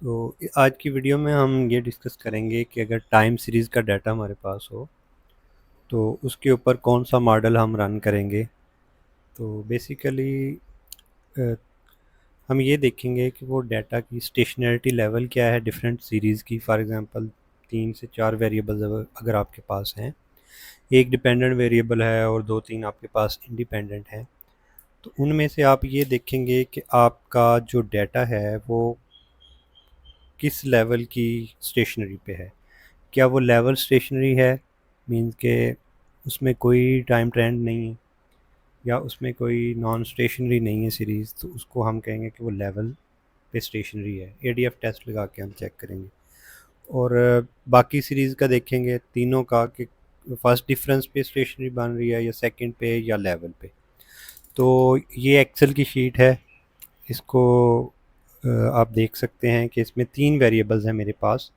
तो आज की वीडियो में हम ये डिस्कस करेंगे कि अगर टाइम सीरीज़ का डाटा हमारे पास हो तो उसके ऊपर कौन सा मॉडल हम रन करेंगे। तो बेसिकली हम ये देखेंगे कि वो डाटा की स्टेशनरिटी लेवल क्या है डिफरेंट सीरीज़ की। फॉर एग्जांपल 3 से 4 वेरिएबल्स अगर आपके पास हैं, एक डिपेंडेंट वेरिएबल है और 2-3 आपके पास इंडिपेंडेंट हैं, तो उनमें से आप ये देखेंगे कि आपका जो डाटा है वो किस लेवल की स्टेशनरी पे है। क्या वो लेवल स्टेशनरी है, मीन्स के उसमें कोई टाइम ट्रेंड नहीं है, या उसमें कोई नॉन स्टेशनरी नहीं है सीरीज़, तो उसको हम कहेंगे कि वो लेवल पे स्टेशनरी है। एडीएफ टेस्ट लगा के हम चेक करेंगे। और बाकी सीरीज़ का देखेंगे तीनों का कि फर्स्ट डिफरेंस पे स्टेशनरी बन रही है या सेकंड पे या लेवल पे। तो ये एक्सेल की शीट है, इसको आप देख सकते हैं कि इसमें 3 वेरिएबल्स हैं मेरे पास।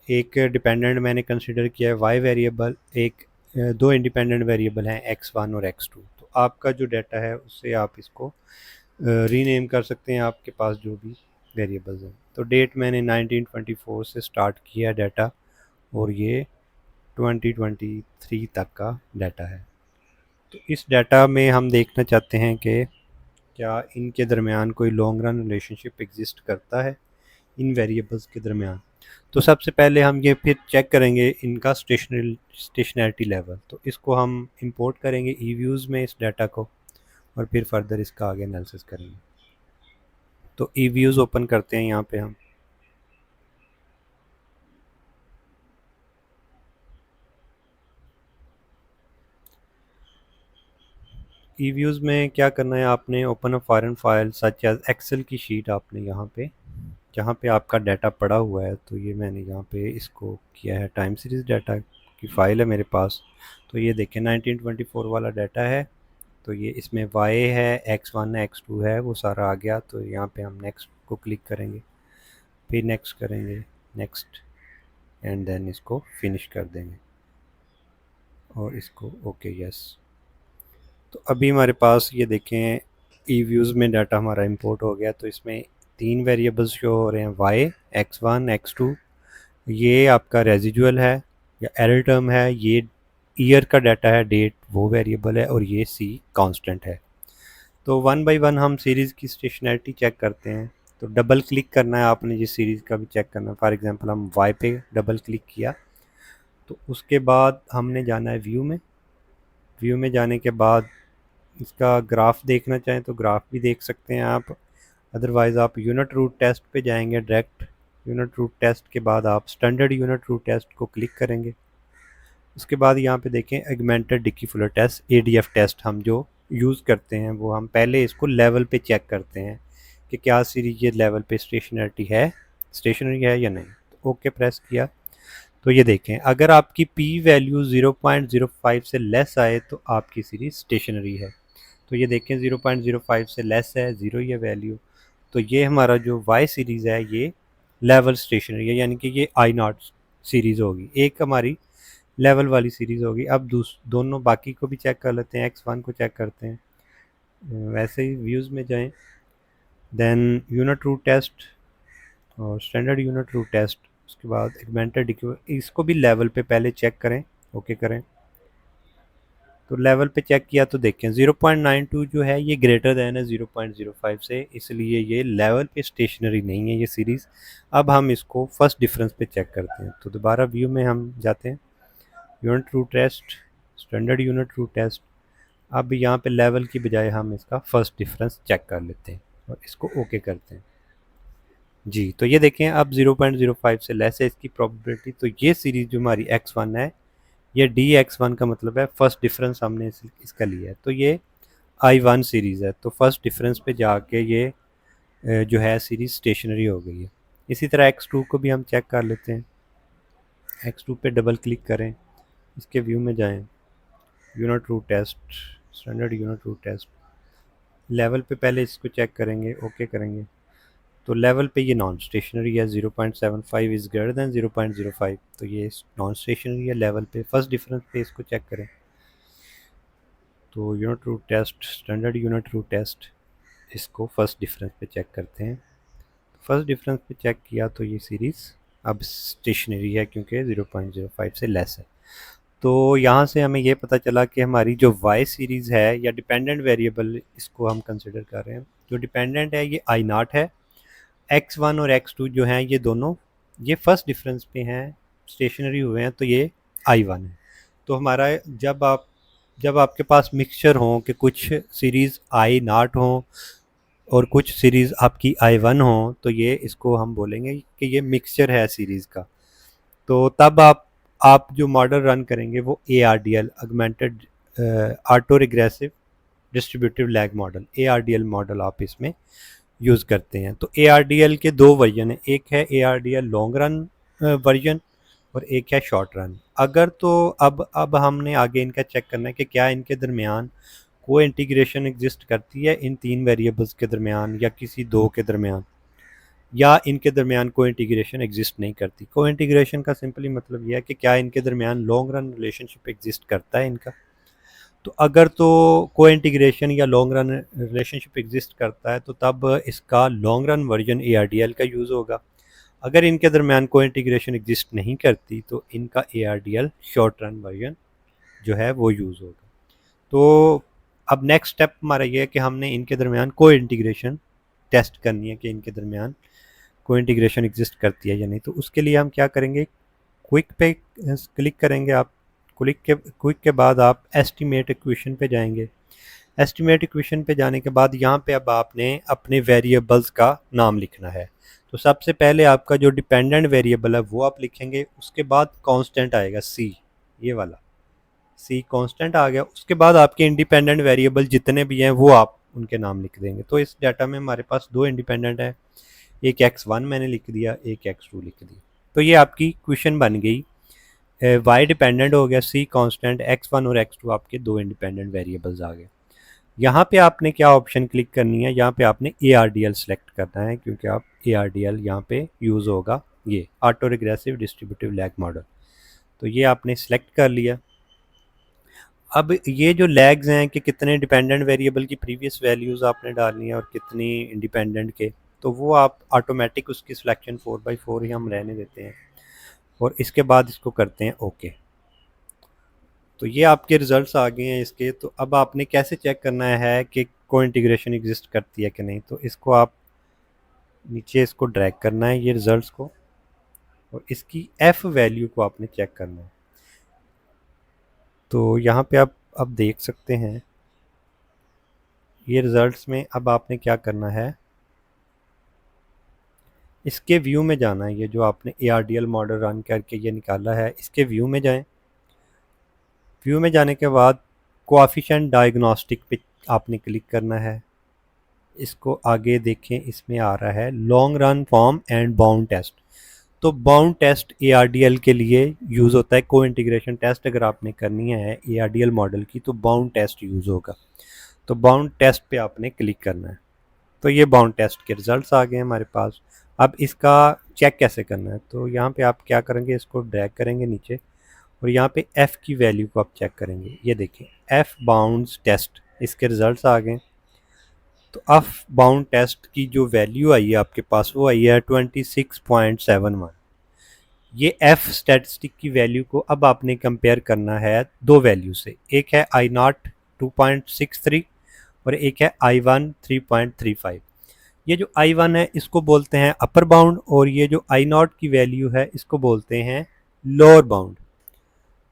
एक डिपेंडेंट मैंने कंसिडर किया है वाई वेरिएबल, एक दो इंडिपेंडेंट वेरिएबल हैं x1 और x2। तो आपका जो डाटा है उससे आप इसको रीनेम कर सकते हैं, आपके पास जो भी वेरिएबल्स हैं। तो डेट मैंने 1924 से स्टार्ट किया डाटा और ये 2023 तक का डाटा है। तो इस डाटा में हम देखना चाहते हैं कि क्या इनके दरमियान कोई लॉन्ग रन रिलेशनशिप एग्जिस्ट करता है इन वेरिएबल्स के दरमियान। तो सबसे पहले हम ये फिर चेक करेंगे इनका स्टेशनैरिटी लेवल। तो इसको हम इंपोर्ट करेंगे ई व्यूज़ में इस डाटा को, और फिर फर्दर इसका आगे एनालिसिस करेंगे। तो ई व्यूज़ ओपन करते हैं यहाँ पे हम। ई व्यूज़ में क्या करना है, आपने open a foreign file such as Excel की शीट, आपने यहाँ पे जहाँ पे आपका डाटा पड़ा हुआ है, तो ये मैंने यहाँ पे इसको किया है। टाइम सीरीज़ डाटा की फ़ाइल है मेरे पास। तो ये देखें 1924 वाला डाटा है। तो ये इसमें वाई है, x1 है, x2 है, वो सारा आ गया। तो यहाँ पे हम नेक्स्ट को क्लिक करेंगे, फिर नेक्स्ट करेंगे, नेक्स्ट, एंड देन इसको फिनिश कर देंगे और इसको ओके यस। तो अभी हमारे पास ये देखें ई व्यूज़ में डाटा हमारा इंपोर्ट हो गया। तो इसमें 3 वेरिएबल्स शो हो रहे हैं, वाई, x1, x2। ये आपका रेजिजुअल है या एरर टर्म है, ये ईयर का डाटा है, डेट वो वेरिएबल है, और ये सी कांस्टेंट है। तो वन बाय वन हम सीरीज़ की स्टेशनैरिटी चेक करते हैं। तो डबल क्लिक करना है आपने जिस सीरीज़ का भी चेक करना है। फॉर एग्जांपल हम वाई पे डबल क्लिक किया, तो उसके बाद हमने जाना है व्यू में। व्यू में जाने के बाद इसका ग्राफ देखना चाहें तो ग्राफ भी देख सकते हैं आप। अदरवाइज़ आप यूनिट रूट टेस्ट पे जाएंगे डायरेक्ट। यूनिट रूट टेस्ट के बाद आप स्टैंडर्ड यूनिट रूट टेस्ट को क्लिक करेंगे। उसके बाद यहाँ पे देखें augmented Dickey Fuller test, ADF test हम जो यूज़ करते हैं, वो हम पहले इसको लेवल पे चेक करते हैं कि क्या सीरीज ये लेवल पे स्टेशनरी है या नहीं। तो ओके प्रेस किया। तो ये देखें अगर आपकी पी वैल्यू 0.05 से लेस आए तो आपकी सीरीज स्टेशनरी है। तो ये देखें 0.05 से लेस है, ज़ीरो ही है वैल्यू। तो ये हमारा जो वाई सीरीज़ है ये लेवल स्टेशनरी है, यानी कि ये आई नॉट सीरीज़ होगी, एक हमारी लेवल वाली सीरीज़ होगी। अब दोनों बाकी को भी चेक कर लेते हैं, x1 को चेक करते हैं। वैसे ही व्यूज़ में जाएं, देन यूनिट रूट टेस्ट और स्टैंडर्ड यूनिट रूट टेस्ट, उसके बाद एगमेंटेड इसको भी लेवल पे पहले चेक करें, ओके करें। तो लेवल पे चेक किया तो देखें 0.92 जो है ये ग्रेटर दैन है 0.05 से, इसलिए ये लेवल पे स्टेशनरी नहीं है ये सीरीज़। अब हम इसको फर्स्ट डिफरेंस पे चेक करते हैं। तो दोबारा व्यू में हम जाते हैं, unit root test, standard unit root test. अब यहाँ पे लेवल की बजाय हम इसका फर्स्ट डिफरेंस चेक कर लेते हैं और इसको ओके करते हैं। जी, तो ये देखें अब 0.05 से लेस है इसकी प्रोबेबिलिटी। तो ये सीरीज़ जो हमारी x1 है, ये dx1 का मतलब है फर्स्ट डिफरेंस हमने इसका लिया है। तो ये i1 सीरीज़ है। तो फर्स्ट डिफरेंस पे जाके ये जो है सीरीज़ स्टेशनरी हो गई है। इसी तरह x2 को भी हम चेक कर लेते हैं। x2 पे डबल क्लिक करें, इसके व्यू में जाएं, unit root test, standard unit root test. Level पे पहले इसको चेक करेंगे, ओके करेंगे। तो लेवल पे ये नॉन स्टेशनरी है, 0.75 इज़ ग्रेटर दैन 0.05। तो ये नॉन स्टेशनरी है लेवल पे। फर्स्ट डिफरेंस पे इसको चेक करें। तो unit root test, standard unit root test, इसको फर्स्ट डिफरेंस पे चेक करते हैं। फर्स्ट डिफरेंस पे चेक किया तो ये सीरीज़ अब स्टेशनरी है क्योंकि 0.05 से लेस है। तो यहाँ से हमें ये पता चला कि हमारी जो y सीरीज़ है या डिपेंडेंट वेरिएबल इसको हम कंसिडर कर रहे हैं, जो डिपेंडेंट है ये आई नॉट है, x1 और x2 जो हैं ये दोनों ये फर्स्ट डिफरेंस पे हैं, स्टेशनरी हुए हैं, तो ये i1 है। तो हमारा जब आपके पास मिक्सचर हो कि कुछ सीरीज़ आई नॉट हो और कुछ सीरीज़ आपकी i1 हो, तो ये इसको हम बोलेंगे कि ये मिक्सचर है सीरीज़ का। तो तब आप जो मॉडल रन करेंगे वो ARDL augmented auto regressive distributive lag model ARDL model आप इसमें यूज़ करते हैं। तो ARDL के दो वर्जन हैं, एक है ARDL लॉन्ग रन वर्जन और एक है शॉर्ट रन। अगर तो अब हमने आगे इनका चेक करना है कि क्या इनके दरमियान को इंटीग्रेशन एग्जिस्ट करती है इन तीन वेरिएबल्स के दरमियान या किसी दो के दरमियान, या इनके दरमियान को इंटीग्रेशन एग्जिस्ट नहीं करती। को इंटीग्रेशन का सिंपली मतलब यह है कि क्या इनके दरमियान लॉन्ग रन रिलेशनशिप एग्जिस्ट करता है इनका। तो अगर तो को इंटीग्रेशन या लॉन्ग रन रिलेशनशिप एग्जिस्ट करता है तो तब इसका लॉन्ग रन वर्जन ARDL का यूज़ होगा। अगर इनके दरमियान को इंटीग्रेशन एग्जिस्ट नहीं करती तो इनका ARDL शॉर्ट रन वर्जन जो है वो यूज़ होगा। तो अब नेक्स्ट स्टेप हमारा ये है कि हमने इनके दरमियान को इंटीग्रेशन टेस्ट करनी है कि इनके दरमियान को इंटीग्रेशन एग्जिस्ट करती है या नहीं। तो उसके लिए हम क्या करेंगे, क्विक पे क्लिक करेंगे आप। क्विक के बाद आप एस्टिमेट इक्वेशन पे जाएंगे। एस्टिमेट इक्वेशन पे जाने के बाद यहाँ पे अब आपने अपने वेरिएबल्स का नाम लिखना है। तो सबसे पहले आपका जो डिपेंडेंट वेरिएबल है वो आप लिखेंगे, उसके बाद कांस्टेंट आएगा C, ये वाला C कांस्टेंट आ गया। उसके बाद आपके इंडिपेंडेंट वेरिएबल जितने भी हैं वो आप उनके नाम लिख देंगे। तो इस डाटा में हमारे पास दो इंडिपेंडेंट है, एक x1 मैंने लिख दिया, एक x2 लिख दिया। तो ये आपकी क्वेश्चन बन गई। y डिपेंडेंट हो गया, C कांस्टेंट, x1 और x2 आपके दो इंडिपेंडेंट वेरिएबल्स आ गए। यहाँ पे आपने क्या ऑप्शन क्लिक करनी है, यहाँ पे आपने ARDL सेलेक्ट करना है क्योंकि आप ARDL यहाँ पे यूज़ होगा, ये auto regressive distributive lag model. तो ये आपने सेलेक्ट कर लिया। अब ये जो लैग्स हैं कि कितने डिपेंडेंट वेरिएबल की प्रीवियस वैल्यूज़ आपने डालनी है और कितनी इंडिपेंडेंट के, तो वो आप ऑटोमेटिक उसकी सिलेक्शन 4/4 ही हम रहने देते हैं और इसके बाद इसको करते हैं ओके। तो ये आपके रिजल्ट्स आ गए हैं इसके। तो अब आपने कैसे चेक करना है कि को इंटीग्रेशन एग्जिस्ट करती है कि नहीं, तो इसको आप नीचे इसको ड्रैग करना है ये रिजल्ट्स को, और इसकी F वैल्यू को आपने चेक करना है। तो यहाँ पे आप अब देख सकते हैं ये रिजल्ट्स में। अब आपने क्या करना है, इसके व्यू में जाना है। ये जो आपने ARDL मॉडल रन करके ये निकाला है, इसके व्यू में जाएं। व्यू में जाने के बाद कोएफिशिएंट डायग्नोस्टिक पे आपने क्लिक करना है। इसको आगे देखें, इसमें आ रहा है long run form and bound test. तो बाउंड टेस्ट ARDL के लिए यूज़ होता है। को इंटीग्रेशन टेस्ट अगर आपने करनी है ARDL मॉडल की तो बाउंड टेस्ट यूज़ होगा। तो बाउंड टेस्ट पे आपने क्लिक करना है। तो ये बाउंड टेस्ट के रिजल्ट्स आ गए हैं हमारे पास। अब इसका चेक कैसे करना है, तो यहाँ पे आप क्या करेंगे, इसको ड्रैग करेंगे नीचे और यहाँ पे F की वैल्यू को आप चेक करेंगे। ये देखिए F बाउंड्स टेस्ट, इसके रिजल्ट्स आ गए। तो F बाउंड टेस्ट की जो वैल्यू आई है आपके पास वो आई है 26.71। ये F स्टैटिस्टिक की वैल्यू को अब आपने कंपेयर करना है दो वैल्यू से, एक है I0 2.63 और एक है I1 3.35। ये जो I1 है इसको बोलते हैं अपर बाउंड और ये जो I0 की वैल्यू है इसको बोलते हैं लोअर बाउंड।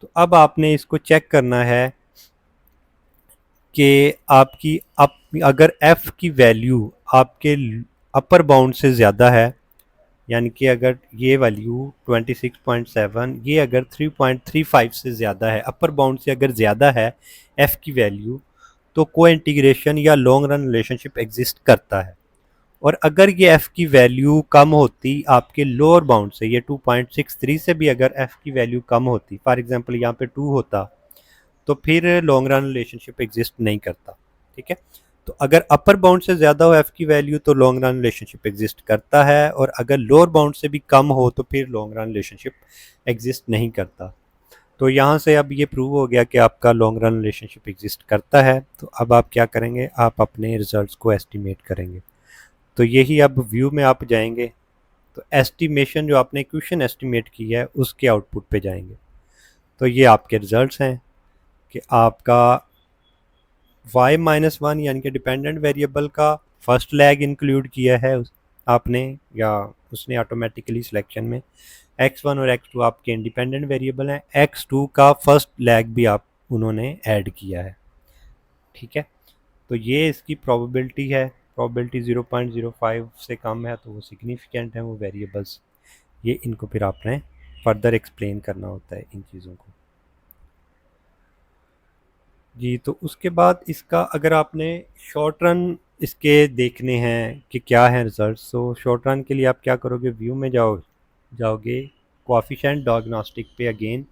तो अब आपने इसको चेक करना है कि आपकी अगर F की वैल्यू आपके अपर बाउंड से ज़्यादा है, यानी कि अगर ये वैल्यू 26.7 ये अगर 3.35 से ज़्यादा है, अपर बाउंड से अगर ज़्यादा है F की वैल्यू, तो को इंटीग्रेशन या लॉन्ग रन रिलेशनशिप एग्जिस्ट करता है। और अगर ये F की वैल्यू कम होती आपके लोअर बाउंड से, ये 2.63 से भी अगर F की वैल्यू कम होती, फॉर एग्जांपल यहाँ पे 2 होता, तो फिर लॉन्ग रन रिलेशनशिप एग्जिस्ट नहीं करता। ठीक है, तो अगर अपर बाउंड से ज़्यादा हो F की वैल्यू तो लॉन्ग रन रिलेशनशिप एग्जिस्ट करता है, और अगर लोअर बाउंड से भी कम हो तो फिर लॉन्ग रन रिलेशनशिप एग्जिस्ट नहीं करता। तो यहाँ से अब ये प्रूव हो गया कि आपका लॉन्ग रन रिलेशनशिप एग्जिस्ट करता है। तो अब आप क्या करेंगे, आप अपने रिजल्ट्स को एस्टिमेट करेंगे। तो यही अब व्यू में आप जाएंगे तो एस्टिमेशन जो आपने इक्वेशन एस्टिमेट की है उसके आउटपुट पे जाएंगे। तो ये आपके रिजल्ट्स हैं कि आपका y-1 यानी कि डिपेंडेंट वेरिएबल का फर्स्ट लैग इंक्लूड किया है आपने, या उसने ऑटोमेटिकली सिलेक्शन में। x1 और x2 आपके इंडिपेंडेंट वेरिएबल हैं, x2 का फर्स्ट लैग भी आप उन्होंने ऐड किया है। ठीक है, तो ये इसकी प्रोबेबिलिटी है। प्रोबेबिलिटी 0.05 से कम है तो वो सिग्निफिकेंट है वो वेरिएबल्स। ये इनको फिर आपने फर्दर एक्सप्लेन करना होता है इन चीज़ों को जी। तो उसके बाद इसका अगर आपने शॉर्ट रन इसके देखने हैं कि क्या है रिजल्ट्स, तो शॉर्ट रन के लिए आप क्या करोगे, व्यू में जाओगे कोएफिशिएंट डायग्नोस्टिक पे अगेन।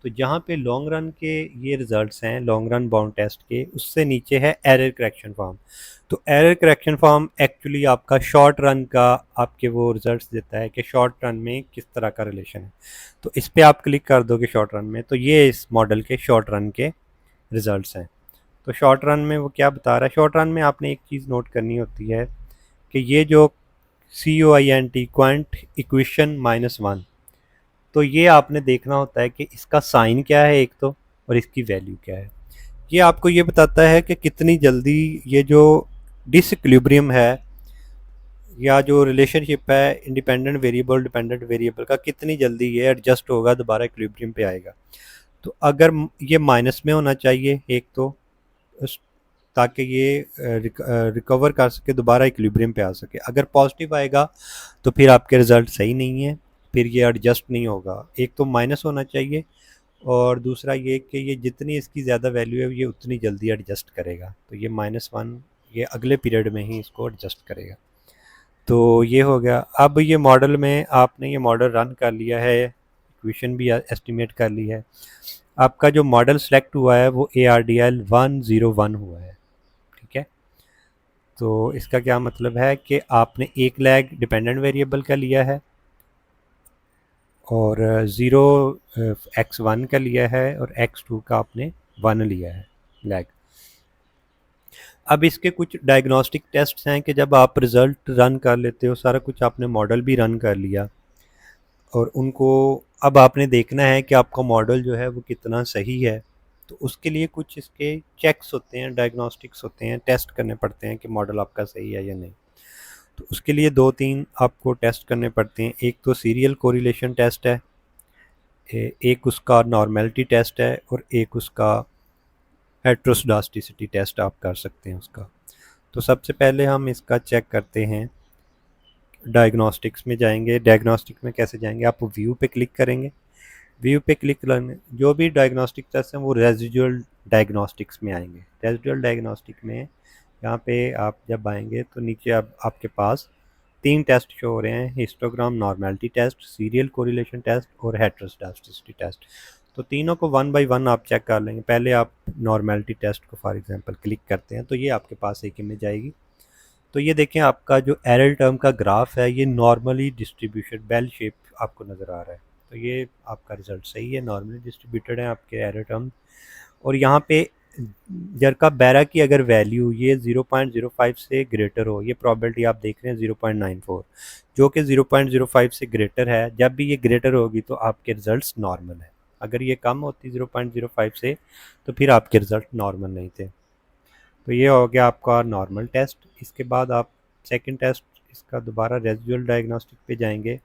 तो जहाँ पे लॉन्ग रन के ये रिजल्ट्स हैं लॉन्ग रन बाउंड टेस्ट के, उससे नीचे है एरर करेक्शन फॉर्म। तो एरर करेक्शन फॉर्म एक्चुअली आपका शॉर्ट रन का आपके वो रिजल्ट्स देता है कि शॉर्ट रन में किस तरह का रिलेशन है। तो इस पर आप क्लिक कर दोगे शॉर्ट रन में, तो ये इस मॉडल के शॉर्ट रन के रिजल्ट्स हैं। तो शॉर्ट रन में वो क्या बता रहा है, शॉर्ट रन में आपने एक चीज़ नोट करनी होती है कि ये जो COINT क्वांट इक्वेशन -1, तो ये आपने देखना होता है कि इसका साइन क्या है एक तो, और इसकी वैल्यू क्या है। ये आपको ये बताता है कि कितनी जल्दी ये जो डिसइक्विलिब्रियम है या जो रिलेशनशिप है इंडिपेंडेंट वेरिएबल डिपेंडेंट वेरिएबल का, कितनी जल्दी ये एडजस्ट होगा, दोबारा इक्विलिब्रियम पे आएगा। तो अगर ये माइनस में होना चाहिए एक तो, ताकि ये रिकवर कर सके, दोबारा इक्विलिब्रियम पे आ सके। अगर पॉजिटिव आएगा तो फिर आपके रिज़ल्ट सही नहीं है, फिर ये एडजस्ट नहीं होगा। एक तो माइनस होना चाहिए, और दूसरा ये कि ये जितनी इसकी ज़्यादा वैल्यू है ये उतनी जल्दी एडजस्ट करेगा। तो ये -1 ये अगले पीरियड में ही इसको एडजस्ट करेगा। तो ये हो गया। अब ये मॉडल में आपने ये मॉडल रन कर लिया है, इक्वेशन भी एस्टिमेट कर ली है, आपका जो मॉडल सेलेक्ट हुआ है वो ARDL 101 हुआ है। ठीक है, तो इसका क्या मतलब है कि आपने एक लैग डिपेंडेंट वेरिएबल का लिया है और 0 x1 का लिया है और x2 का आपने 1 लिया है लैग। अब इसके कुछ डायग्नोस्टिक टेस्ट्स हैं कि जब आप रिज़ल्ट रन कर लेते हो, सारा कुछ आपने मॉडल भी रन कर लिया, और उनको अब आपने देखना है कि आपका मॉडल जो है वो कितना सही है। तो उसके लिए कुछ इसके चेक्स होते हैं, डायग्नोस्टिक्स होते हैं, टेस्ट करने पड़ते हैं कि मॉडल आपका सही है या नहीं। तो उसके लिए 2-3 आपको टेस्ट करने पड़ते हैं। एक तो सीरियल कोरिलेशन टेस्ट है, एक उसका नॉर्मेलिटी टेस्ट है, और एक उसका हेट्रोस्डास्टिसिटी टेस्ट आप कर सकते हैं उसका। तो सबसे पहले हम इसका चेक करते हैं। डायग्नोस्टिक्स में जाएंगे, डायग्नोस्टिक में कैसे जाएंगे, आप व्यू पे क्लिक करेंगे। व्यू पे क्लिक करने जो भी डायग्नोस्टिक टेस्ट हैं वो रेजिडुअल डायग्नोस्टिक्स में आएंगे। रेजिडुअल डायग्नोस्टिक में यहाँ पे आप जब आएंगे तो नीचे अब आपके पास 3 टेस्ट शो हो रहे हैं, histogram normality test, serial correlation test और हेट्रोस्डास्टिसिटी टेस्ट। तो तीनों को 1 बाय 1 आप चेक कर लेंगे। पहले आप नॉर्मेलिटी टेस्ट को फॉर एग्जांपल क्लिक करते हैं तो ये आपके पास एक इमेज आएगी। तो ये देखें आपका जो एरर टर्म का ग्राफ है ये नॉर्मली डिस्ट्रीब्यूशन बेल शेप आपको नज़र आ रहा है। तो ये आपका रिजल्ट सही है, नॉर्मली डिस्ट्रीब्यूटेड है आपके एरर टर्म। और यहाँ पे जरका बैरा की अगर वैल्यू ये 0.05 से ग्रेटर हो, ये प्रॉबिलिटी आप देख रहे हैं 0.94, जो कि 0.05 से ग्रेटर है। जब भी ये ग्रेटर होगी तो आपके रिजल्ट्स नॉर्मल है। अगर ये कम होती 0.05 से तो फिर आपके रिजल्ट नॉर्मल नहीं थे। तो ये हो गया आपका नॉर्मल टेस्ट। इसके बाद आप सेकंड टेस्ट इसका दोबारा रेजिडुअल डायग्नोस्टिक पे जाएंगे,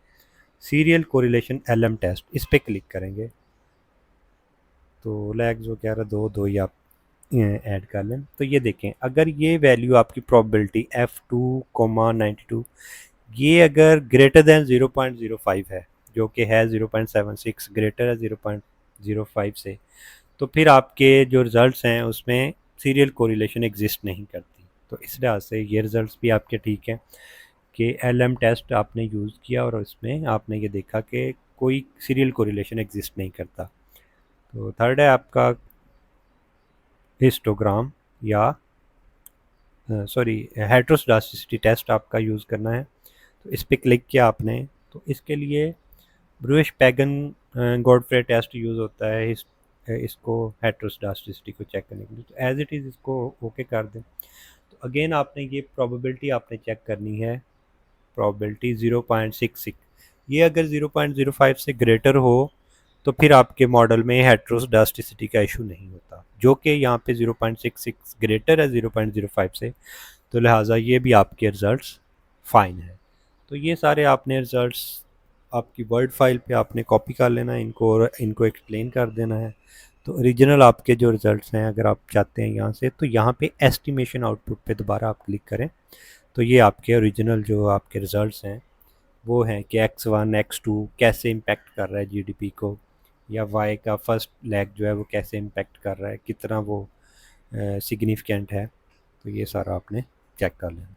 सीरियल कोरिलेशन LM टेस्ट, इस पर क्लिक करेंगे। तो लैग जो कह रहा दो दो ही आप ऐड कर लें। तो ये देखें अगर ये वैल्यू आपकी प्रोबेबिलिटी F2,92 ये अगर ग्रेटर दैन 0.05 है, जो कि है 0.76, ग्रेटर है 0.05 से, तो फिर आपके जो रिज़ल्ट्स हैं उसमें सीरियल कोरिलेशन एग्जिस्ट नहीं करती। तो इस लिहाज से ये रिज़ल्ट्स भी आपके ठीक हैं कि LM टेस्ट आपने यूज़ किया और इसमें आपने ये देखा कि कोई सीरियल कोरिलेशन एग्जिस्ट नहीं करता। तो थर्ड है आपका हिस्टोग्राम या सॉरी हेट्रोस्डास्टिसिटी टेस्ट आपका यूज़ करना है। तो इस पर क्लिक किया आपने, तो इसके लिए ब्रूइश पैगन गॉडफ्रे टेस्ट यूज़ होता है। इसको हेट्रोस्डास्टिसिटी को चेक करने के लिए, तो एज इट इज़ इसको ओके कर दें। तो अगेन आपने ये प्रोबेबिलिटी आपने चेक करनी है, प्रोबेबिलिटी 0.66। ये अगर 0.05 से ग्रेटर हो तो फिर आपके मॉडल में हेट्रोस्डास्टिसिटी का इशू नहीं होता, जो कि यहाँ पे 0.66 ग्रेटर है 0.05 से, तो लिहाजा ये भी आपके रिज़ल्ट्स फाइन है। तो ये सारे आपने रिज़ल्ट्स आपकी वर्ड फाइल पे आपने कॉपी कर लेना है इनको, और इनको एक्सप्लेन कर देना है। तो ओरिजिनल आपके जो रिज़ल्ट्स हैं, अगर आप चाहते हैं यहाँ से, तो यहाँ पे एस्टिमेशन आउटपुट पे दोबारा आप क्लिक करें, तो ये आपके ओरिजिनल जो आपके रिज़ल्ट्स हैं वो हैं कि X1 X2 कैसे इम्पेक्ट कर रहा है जीडीपी को, या वाई का फर्स्ट लेग जो है वो कैसे इम्पेक्ट कर रहा है, कितना वो सिग्निफिकेंट है। तो ये सारा आपने चेक कर लेना।